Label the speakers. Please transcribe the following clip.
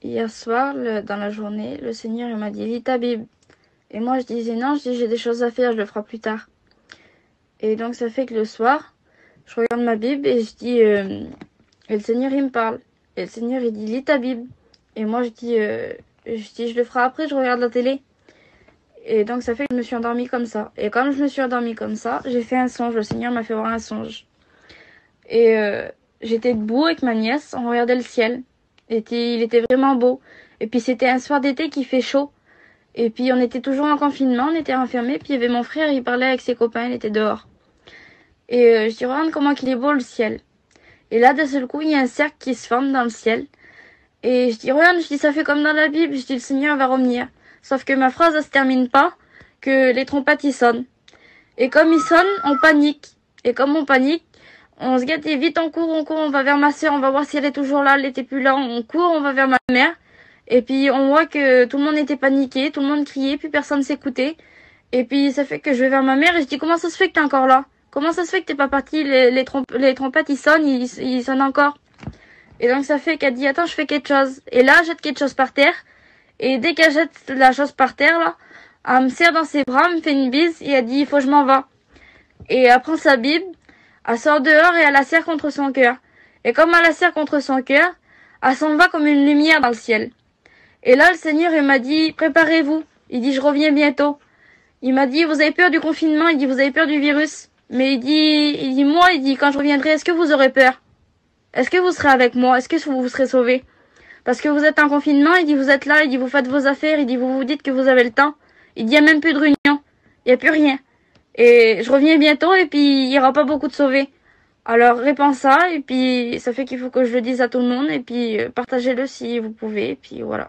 Speaker 1: hier soir, dans la journée, le Seigneur il m'a dit lis ta Bible. Et moi je disais non, je dis j'ai des choses à faire, je le ferai plus tard. Et donc ça fait que le soir, je regarde ma Bible et je dis et le Seigneur il me parle. Et le Seigneur il dit lis ta Bible. Et moi je dis je le ferai après, je regarde la télé. Et donc ça fait que je me suis endormie comme ça. Et comme je me suis endormie comme ça, j'ai fait un songe. Le Seigneur m'a fait voir un songe. Et j'étais debout avec ma nièce, on regardait le ciel. Il était vraiment beau. Et puis c'était un soir d'été qui fait chaud. Et puis on était toujours en confinement, on était enfermés. Puis il y avait mon frère, il parlait avec ses copains, il était dehors. Et je dis regarde comment il est beau le ciel. Et là d'un seul coup il y a un cercle qui se forme dans le ciel. Et je dis regarde, je dis ça fait comme dans la Bible. Je dis le Seigneur va revenir. Sauf que ma phrase elle se termine pas, que les trompettes ils sonnent. Et comme ils sonnent, on panique. Et comme on panique, on se gâte et vite on court, on va vers ma sœur, on va voir si elle est toujours là, elle était plus là, on court, on va vers ma mère. Et puis on voit que tout le monde était paniqué, tout le monde criait, puis personne s'écoutait. Et puis ça fait que je vais vers ma mère et je dis comment ça se fait que t'es encore là? Comment ça se fait que t'es pas parti? Les trompettes ils sonnent, ils sonnent encore. Et donc ça fait qu'elle dit attends je fais quelque chose. Et là elle jette quelque chose par terre. Et dès qu'elle jette la chose par terre là, elle me serre dans ses bras, me fait une bise et elle dit il faut que je m'en va. Et elle prend sa Bible, elle sort dehors et elle la serre contre son cœur. Et comme elle la serre contre son cœur, elle s'en va comme une lumière dans le ciel. Et là, le Seigneur, il m'a dit, préparez-vous. Il dit, je reviens bientôt. Il m'a dit, vous avez peur du confinement? Il dit, vous avez peur du virus? Mais moi, quand je reviendrai, est-ce que vous aurez peur? Est-ce que vous serez avec moi? Est-ce que vous serez sauvés? Parce que vous êtes en confinement, il dit, vous êtes là, il dit, vous faites vos affaires, il dit, vous vous dites que vous avez le temps. Il dit, il n'y a même plus de réunion. Il n'y a plus rien. Et je reviens bientôt et puis il n'y aura pas beaucoup de sauvés. Alors répands ça et puis ça fait qu'il faut que je le dise à tout le monde et puis partagez-le si vous pouvez et puis voilà.